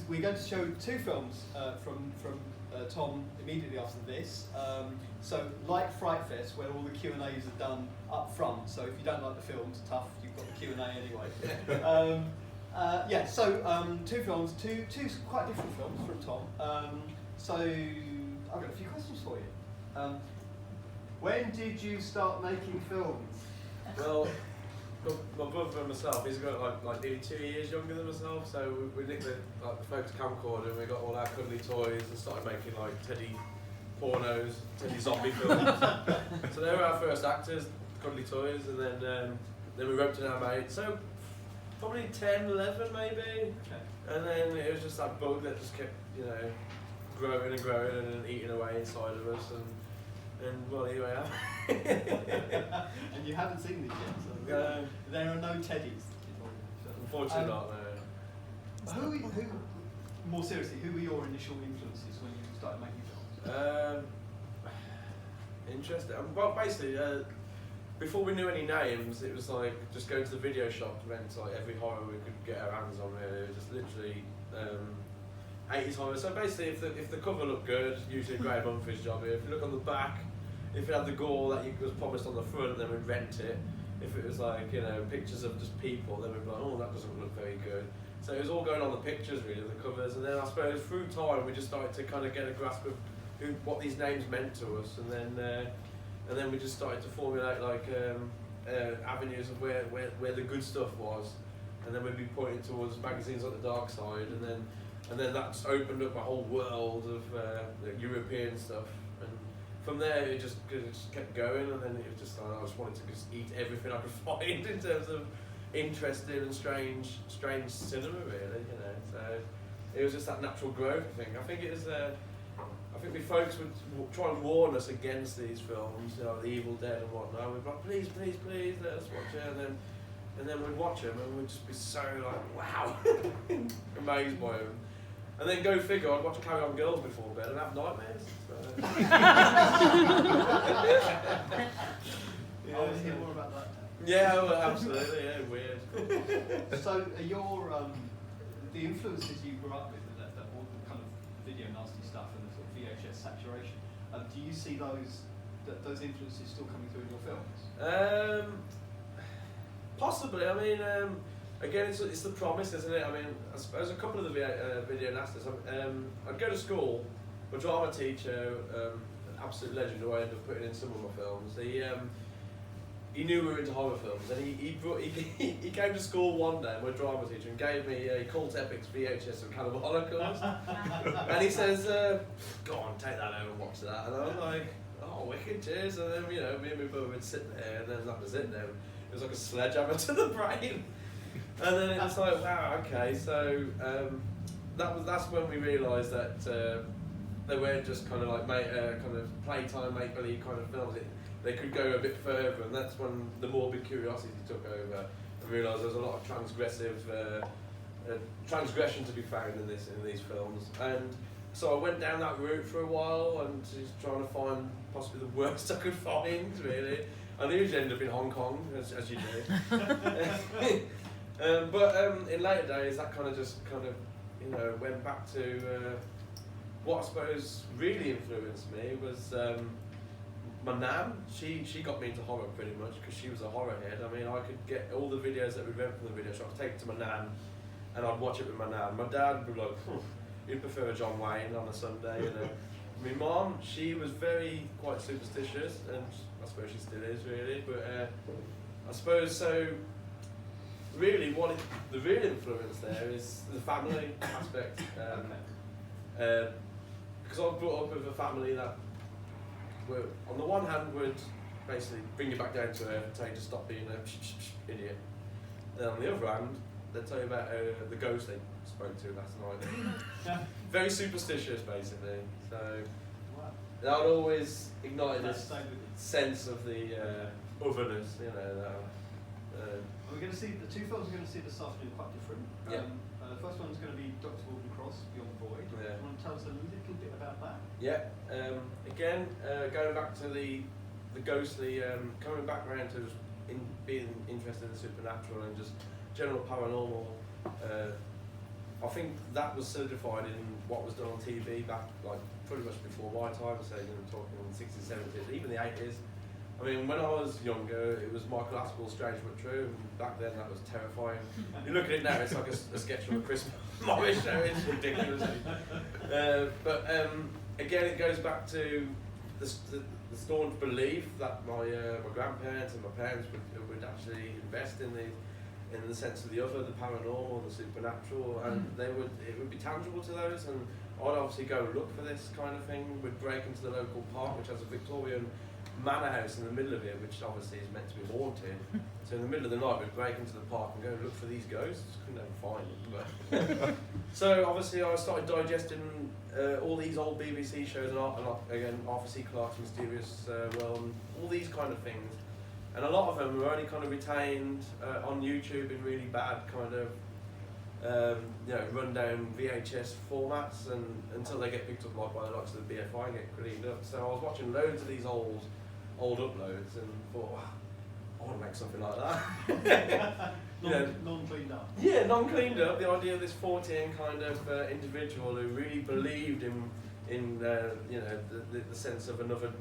we're going to show two films from Tom immediately after this. So like Fright Fest, where all the Q&As are done up front. So if you don't like the films, tough, you've got the Q&A anyway. Two films, two quite different films from Tom. So I've got a few questions for you. When did you start making films? Well, my brother and myself, he's got like nearly 2 years younger than myself, so we nicked the focus camcorder and we got all our cuddly toys and started making like Teddy pornos, Teddy zombie films. So they were our first actors, cuddly toys, and then we roped in our mates. So probably 10, 11 maybe. Okay. And then it was just that bug that just kept, growing and growing and eating away inside of us, and well, here I am. And you haven't seen these yet, so there are no teddies. Unfortunately not, no. Who, more seriously, who were your initial influences when you started making films? Interesting. Well, basically, before we knew any names, it was like just going to the video shop to rent like every horror we could get our hands on. Really, it was just literally 80s horror. So basically, if the cover looked good, usually a Graham Humphrey's job here. If you look on the back, if it had the gore that was promised on the front, then we'd rent it. If it was like pictures of just people, then we'd be like, oh, that doesn't look very good. So it was all going on the pictures, really, the covers. And then I suppose through time, we just started to kind of get a grasp of what these names meant to us, and then we just started to formulate like avenues of where the good stuff was, and then we'd be pointing towards magazines like The Dark Side, and then that just opened up a whole world of European stuff, and from there it just kept going, and then it was just I just wanted to just eat everything I could find in terms of interesting and strange cinema, really, So it was just that natural growth thing. I think it was. I think the folks would try and warn us against these films, The Evil Dead and whatnot. We'd be like, please, please, please, let us watch it, and then we'd watch them, and we'd just be so like, wow, amazed by them. And then go figure, I'd watch Carry On Girls before bed and have nightmares. So. I want to hear more about that. Yeah, well, absolutely, yeah, weird. So your the influences you grew up with, that all the kind of video nasty stuff and the sort of VHS saturation, do you see those influences still coming through in your films? Possibly. I mean, again, it's the promise, isn't it? I mean, I suppose a couple of the video nasties. I'd go to school. My drama teacher, an absolute legend who I ended up putting in some of my films. He knew we were into horror films, and he came to school one day, my drama teacher, and gave me a Cult Epics VHS of Cannibal Holocaust. And he says, go on, take that home and watch that. And I was like, oh, wicked, cheers. And then, me and my brother would sit there, and then that was it then. It was like a sledgehammer to the brain. And then it was like, wow, okay, so that's when we realised that they weren't just kind of like kind of playtime, make-believe kind of films. They could go a bit further, and that's when the morbid curiosity took over. I realised there was a lot of transgression to be found in these films, and so I went down that route for a while, and just trying to find possibly the worst I could find, really. I usually end up in Hong Kong, as you do. But in later days, that kind of went back to what I suppose really influenced me was. My nan, she got me into horror pretty much because she was a horror head. I mean, I could get all the videos that we rent from the video shop, take it to my nan, and I'd watch it with my nan. My dad would be like, you'd prefer a John Wayne on a Sunday, My mum, she was quite superstitious, and I suppose she still is really, but I suppose so. Really, the real influence there is the family aspect, because I was brought up with a family that. On the one hand, would basically bring you back down to earth and tell you to stop being a idiot. And on the other hand, they'll tell you about the ghost they spoke to last night. Very superstitious, basically. So that would always ignite this sense of the otherness, We're going to see the two films we're going to see this afternoon are quite different. The first one is going to be Dr. Walden Cross, Beyond the Void. Do you want to tell us a little bit about that? Yeah. Again, going back to the ghostly, coming back around to being interested in the supernatural and just general paranormal I think that was solidified in what was done on TV back, like pretty much before my time, so talking in the 60s, 70s, even the 80s. I mean, when I was younger, it was Michael Aspel's Strange But True, and back then that was terrifying. You look at it now, it's like a sketch from a Christmas movie show, it's ridiculous. Again, it goes back to the staunch belief that my grandparents and my parents would actually invest in the sense of the other, the paranormal, the supernatural, and it would be tangible to those. And I'd obviously go look for this kind of thing. We'd break into the local park, which has a Victorian manor house in the middle of it, which obviously is meant to be haunted. So in the middle of the night, we'd break into the park and go and look for these ghosts. Couldn't ever find them. So obviously, I started digesting all these old BBC shows, and again, Arthur C. Clarke's Mysterious World, all these kind of things. And a lot of them were only kind of retained on YouTube in really bad kind of rundown VHS formats, and until they get picked up like by the likes of the BFI and get cleaned up. So I was watching loads of these old uploads and thought, wow, I want to make something like that. Non-cleaned up. Yeah, non-cleaned up. The idea of this 14 kind of individual who really believed in the sense of another,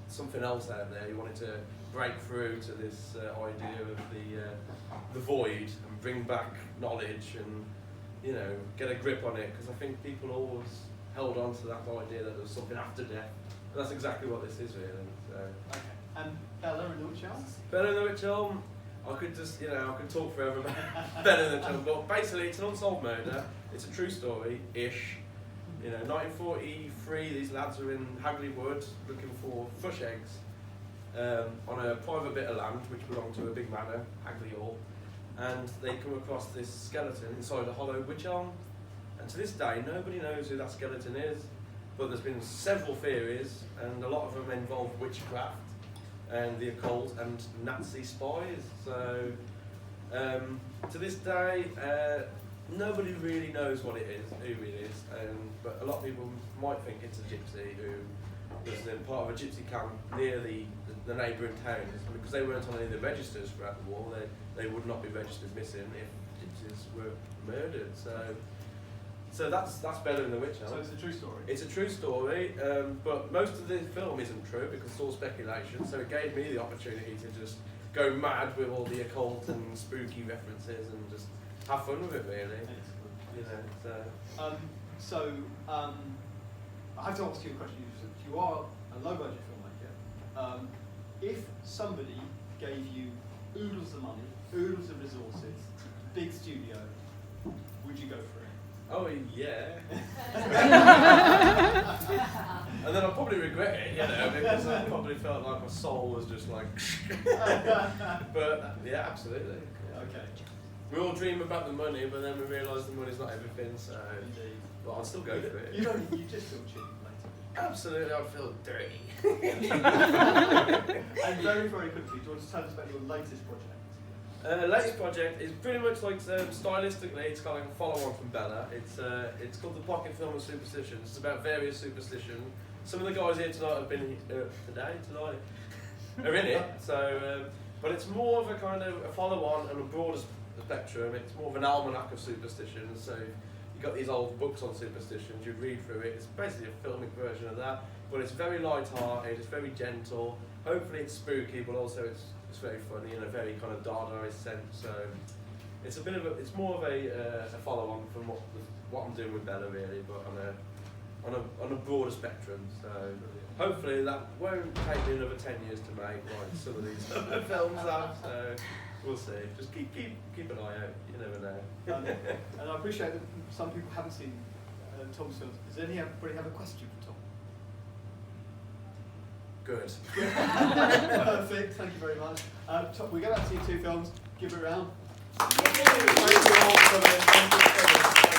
something else out there. He wanted to break through to this idea of the void and bring back knowledge and get a grip on it, because I think people always held on to that idea that there was something after death, and that's exactly what this is really. So. Okay. And Bella in the Witch Elm? Bella in the Witch Elm, I could just I could talk forever about Bella in the Witch Elm, but basically it's an unsolved murder. It's a true story-ish. 1943, these lads are in Hagley Wood looking for thrush eggs on a private bit of land which belonged to a big manor, Hagley Hall, and they come across this skeleton inside a hollow witch elm. And to this day, nobody knows who that skeleton is, but there's been several theories, and a lot of them involve witchcraft and the occult and Nazi spies. So to this day, nobody really knows what it is, who it is, but a lot of people might think it's a gypsy who was part of a gypsy camp near the neighbouring towns, because they weren't on any of the registers throughout the war. They would not be registered missing if gypsies were murdered. So that's Bella in the Witch Elm. So it's a true story? It's a true story, but most of the film isn't true because it's all speculation, so it gave me the opportunity to just go mad with all the occult and spooky references and just have fun with it, really. I have to ask you a question. You are a low-budget filmmaker. If somebody gave you oodles of money, oodles of resources, big studio, would you go for it? Oh yeah. And then I'll probably regret it, because I probably felt like my soul was just like. But yeah, absolutely. Yeah. Okay. We all dream about the money, but then we realise the money's not everything. So, well, I'll still go for it. You just feel cheap later. Absolutely, I feel dirty. And very, very quickly, do you want to tell us about your latest project? Latest project is pretty much like stylistically, it's kind of like a follow-on from Bella. It's called the Pocket Film of Superstitions. It's about various superstitions. Some of the guys here tonight have been tonight are in it. So, but it's more of a kind of a follow-on and a broader spectrum. It's more of an almanac of superstitions. So you've got these old books on superstitions. You read through it. It's basically a filmic version of that, but it's very light-hearted. It's very gentle. Hopefully, it's spooky, but also it's very funny in a very kind of Dadaist sense. So it's it's more of a follow-on from what I'm doing with Bella, really, but on a broader spectrum. So hopefully that won't take me another 10 years to make, like some of these other films have. So we'll see. Just keep an eye out. You never know. And I appreciate that some people haven't seen Tom's films. Does anybody have a question for Tom? Good. Perfect, thank you very much. Tom, we go back to your two films. Give it a round. Thank you all for coming.